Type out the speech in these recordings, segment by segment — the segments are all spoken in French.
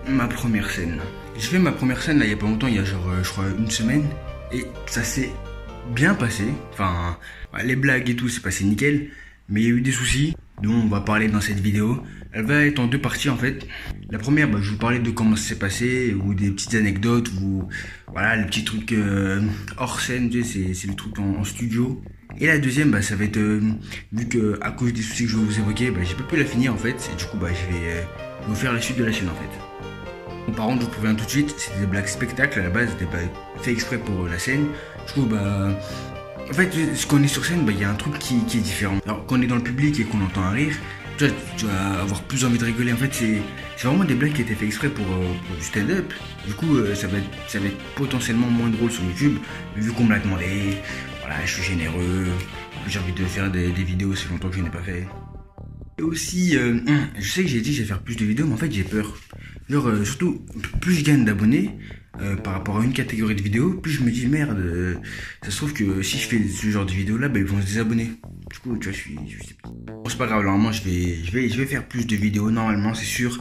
Ma première scène. J'ai fait ma première scène là il y a pas longtemps, il y a genre je crois une semaine. Et ça s'est bien passé. Enfin, les blagues et tout c'est passé nickel. Mais il y a eu des soucis dont on va parler dans cette vidéo. Elle va être en deux parties en fait. La première, je vais vous parler de comment ça s'est passé, ou des petites anecdotes, ou voilà, les petits trucs hors scène, tu sais, c'est le truc en studio. Et la deuxième, ça va être, vu que à cause des soucis que je vais vous évoquer, j'ai pas pu la finir en fait. Et du coup, je vais vous faire la suite de la chaîne en fait. Bon, par contre, je vous préviens tout de suite, c'était des blagues spectacles à la base, c'était pas fait exprès pour la scène. Du coup, en fait, quand on est sur scène, il y a un truc qui est différent. Alors, quand on est dans le public et qu'on entend un rire, tu vas avoir plus envie de rigoler. En fait, c'est vraiment des blagues qui étaient fait exprès pour du stand-up. Du coup, ça va être potentiellement moins drôle sur YouTube. Mais vu qu'on me l'a demandé, voilà, je suis généreux. J'ai envie de faire des vidéos, c'est longtemps que je n'ai pas fait. Et aussi, je sais que j'ai dit que j'allais faire plus de vidéos, mais en fait, j'ai peur. Genre, surtout, plus je gagne d'abonnés par rapport à une catégorie de vidéos, plus je me dis merde, ça se trouve que si je fais ce genre de vidéos là, ils vont se désabonner. Du coup, tu vois, bon, c'est pas grave, normalement, je vais faire plus de vidéos, normalement, c'est sûr,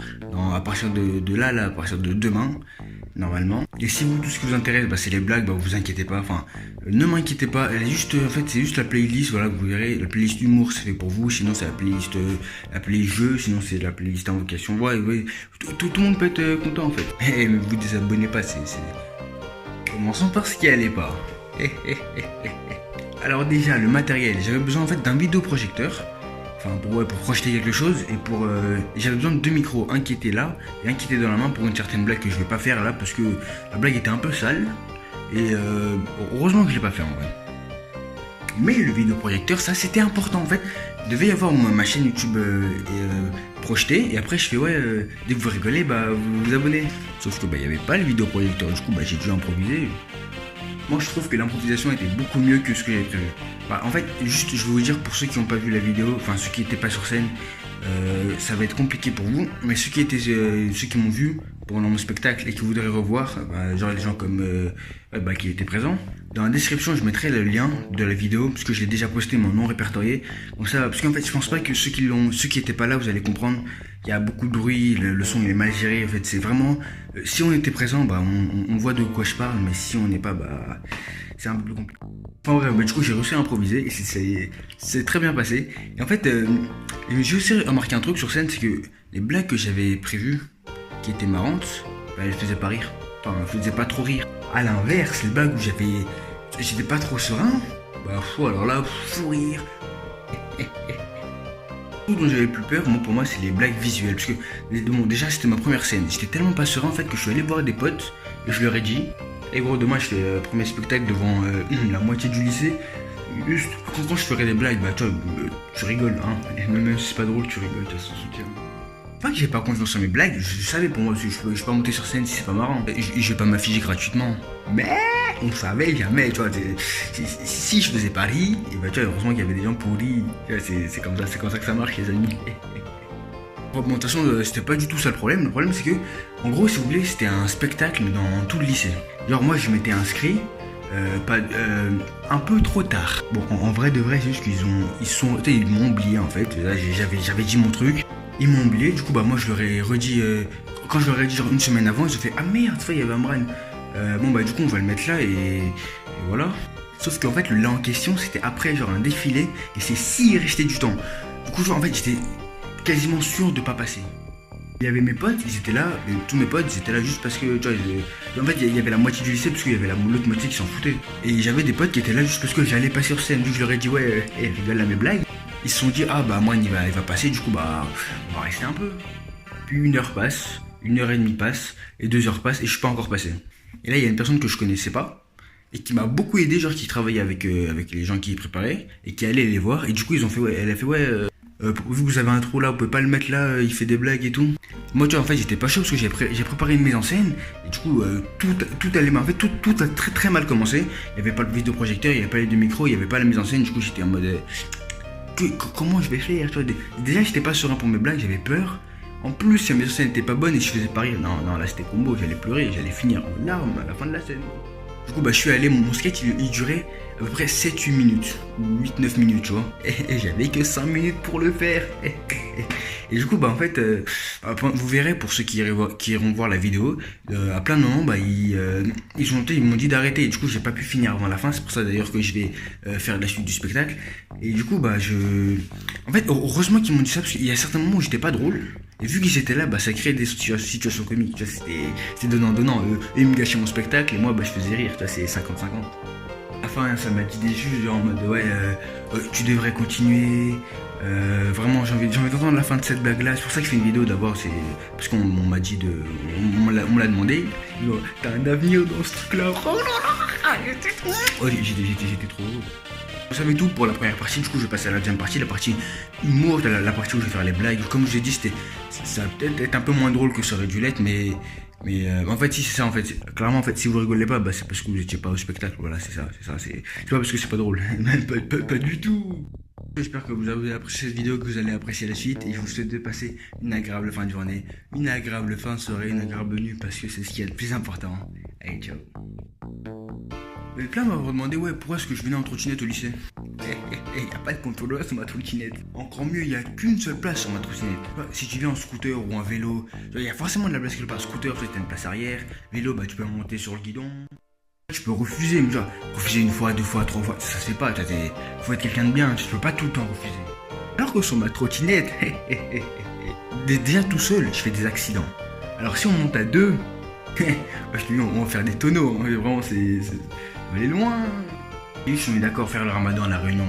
à partir de là, à partir de demain, normalement. Et si vous, tout ce qui vous intéresse, c'est les blagues, vous inquiétez pas, enfin, ne m'inquiétez pas, elle est juste, en fait, c'est juste la playlist, voilà, vous verrez, la playlist humour, c'est fait pour vous, sinon c'est la playlist jeu, sinon c'est la playlist invocation, ouais, tout le monde peut être content, en fait. Mais vous désabonnez pas, Commençons par ce qui allait pas. Alors déjà, le matériel, j'avais besoin en fait d'un vidéoprojecteur, enfin pour projeter quelque chose, et j'avais besoin de deux micros, un qui était là et un qui était dans la main pour une certaine blague que je vais pas faire là parce que la blague était un peu sale, et heureusement que je l'ai pas fait en vrai. Mais le vidéoprojecteur, ça c'était important en fait, il devait y avoir ma chaîne YouTube projetée, et après je fais dès que vous rigolez, vous vous abonnez. Sauf que il y avait pas le vidéoprojecteur, du coup j'ai dû improviser. Moi je trouve que l'improvisation était beaucoup mieux que ce que j'avais prévu. En fait, juste je vais vous dire pour ceux qui n'ont pas vu la vidéo, enfin ceux qui n'étaient pas sur scène, ça va être compliqué pour vous. Mais ceux qui m'ont vu pendant mon spectacle et qui voudraient revoir, genre les gens comme qui étaient présents, dans la description je mettrai le lien de la vidéo parce que je l'ai déjà posté mon nom répertorié. Donc ça, parce qu'en fait je pense pas que ceux qui étaient pas là, vous allez comprendre. Il y a beaucoup de bruit, le son il est mal géré. En fait, c'est vraiment, si on était présent, on voit de quoi je parle, mais si on n'est pas, c'est un peu plus compliqué. Enfin bref, du coup j'ai réussi à improviser et c'est très bien passé. Et en fait, j'ai aussi remarqué un truc sur scène, c'est que les blagues que j'avais prévues, qui étaient marrantes, elles faisaient pas rire. Enfin, elles faisaient pas trop rire. À l'inverse, les blagues où j'étais pas trop serein, alors là, fou rire. Tout dont j'avais plus peur, pour moi, c'est les blagues visuelles. Parce que, déjà, c'était ma première scène. J'étais tellement pas serein, en fait, que je suis allé voir des potes et je leur ai dit, et gros, demain, je fais le premier spectacle devant la moitié du lycée. Juste, quand je ferai des blagues, tu rigoles, hein. Et même si c'est pas drôle, tu rigoles, tu as son soutien. Pas que j'ai pas confiance en mes blagues, je savais pour moi, je peux pas monter sur scène si c'est pas marrant. Je vais pas m'afficher gratuitement. Mais on savait jamais, tu vois. Si je faisais pas rire, et tu vois, heureusement qu'il y avait des gens pour rire. C'est comme ça que ça marche, les amis. Bon, de toute façon, c'était pas du tout ça le problème. Le problème, c'est que, en gros, si vous voulez, c'était un spectacle dans tout le lycée. Genre, moi, je m'étais inscrit un peu trop tard. Bon, en vrai de vrai, c'est juste ils m'ont oublié en fait. Là, j'avais dit mon truc. Ils m'ont oublié, du coup moi je leur ai redit, quand je leur ai dit genre une semaine avant, ils ont fait ah merde, il y avait un bran. Du coup on va le mettre là et voilà. Sauf qu'en fait le là en question c'était après genre un défilé et c'est s'il restait du temps. Du coup en fait j'étais quasiment sûr de pas passer. Il y avait mes potes, ils étaient là, et tous mes potes ils étaient là juste parce que tu vois, en fait il y avait la moitié du lycée parce qu'il y avait l'autre moitié qui s'en foutait. Et j'avais des potes qui étaient là juste parce que j'allais passer sur scène, vu que je leur ai dit rigole à mes blagues. Ils se sont dit moi il va passer, du coup on va rester un peu. Puis 1 heure passe, 1 heure et demie passe, et 2 heures passent et je suis pas encore passé. Et là il y a une personne que je connaissais pas et qui m'a beaucoup aidé, genre qui travaillait avec les gens qui préparaient et qui allait les voir, et du coup ils ont fait elle a fait vu que vous avez un trou là, vous pouvez pas le mettre là, il fait des blagues et tout. Moi tu vois en fait j'étais pas chaud parce que j'ai préparé une mise en scène et du coup tout allait mal. En fait tout a très très mal commencé. Il y avait pas le vidéoprojecteur, il y avait pas les deux micros, il y avait pas la mise en scène, du coup j'étais en mode comment je vais faire, tu vois. Déjà j'étais pas serein pour mes blagues, j'avais peur. En plus si la mise en scène était pas bonne et je faisais pas rire, non là c'était combo, j'allais pleurer, j'allais finir en larmes à la fin de la scène. Du coup je suis allé, mon sketch il durait à peu près 7-8 minutes, ou 8-9 minutes, tu vois. Et j'avais que 5 minutes pour le faire. Et du coup, bah en fait, vous verrez pour ceux qui iront voir la vidéo, à plein de moments, bah ils m'ont dit d'arrêter. Et du coup, j'ai pas pu finir avant la fin. C'est pour ça d'ailleurs que je vais faire la suite du spectacle. Et du coup, en fait, heureusement qu'ils m'ont dit ça parce qu'il y a certains moments où j'étais pas drôle. Et vu qu'ils étaient là, bah ça créait des situations comiques. Tu vois, c'était donnant-donnant. Eux, ils me gâchaient mon spectacle et moi, bah je faisais rire. Tu vois, c'est 50-50. Enfin, ça m'a dit des choses genre en mode ouais, tu devrais continuer. Vraiment, j'ai envie d'entendre la fin de cette blague là. C'est pour ça que je fais une vidéo d'abord. C'est parce qu'on m'a dit de. On me l'a demandé. Genre, t'as un avenir dans ce truc là. Oh là là, j'étais trop. Oh, j'étais trop. Vous savez tout pour la première partie. Du coup, je vais passer à la deuxième partie. La partie humour, la partie où je vais faire les blagues. Comme je l'ai dit, ça va peut-être être un peu moins drôle que ça aurait dû l'être, mais en fait si c'est ça en fait clairement en fait si vous rigolez pas bah c'est parce que vous étiez pas au spectacle, voilà c'est pas parce que c'est pas drôle. Pas du tout. J'espère que vous avez apprécié cette vidéo, que vous allez apprécier la suite et je vous souhaite de passer une agréable fin de journée, une agréable fin de soirée, une agréable nuit parce que c'est ce qui est le plus important. Allez, ciao. Mais plein m'avaient demandé ouais pourquoi est-ce que je venais en trottinette au lycée. Y a pas de contrôleur sur ma trottinette. Encore mieux, y a qu'une seule place sur ma trottinette. Si tu viens en scooter ou en vélo, il y a forcément de la place quelque part. Scooter, tu as une place arrière. Vélo, bah tu peux monter sur le guidon. Tu peux refuser, mais genre, refuser une fois, deux fois, trois fois, ça se fait pas. Faut être quelqu'un de bien, tu peux pas tout le temps refuser. Alors que sur ma trottinette, déjà tout seul, je fais des accidents. Alors si on monte à deux, je te dis, on va faire des tonneaux. Hein. Vraiment, on va aller loin. Et on est d'accord, faire le ramadan à la Réunion,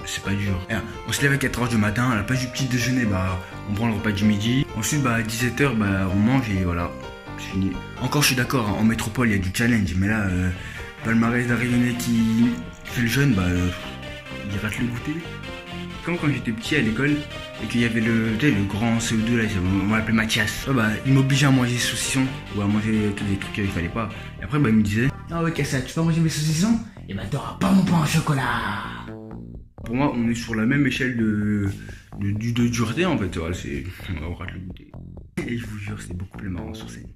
c'est pas dur. On se lève à 4h du matin, à la place du petit déjeuner, bah on prend le repas du midi. Ensuite, bah à 17h, bah on mange et voilà, c'est fini. Encore, je suis d'accord, en métropole, il y a du challenge, mais là, palmarès d'un Réunionnais qui fait le jeune, bah il rate le goûter. Comme quand j'étais petit à l'école et qu'il y avait le grand CE2 là, on l'appelait Mathias. Bah il m'obligeait à manger saucisson ou à manger des trucs qu'il fallait pas. Et après bah il me disait ah ouais Kassa, tu peux manger mes saucissons? Et bah t'auras pas mon pain au chocolat. Pour moi on est sur la même échelle de dureté en fait, voilà, on rate le goûter. Et je vous jure c'est beaucoup plus marrant sur scène.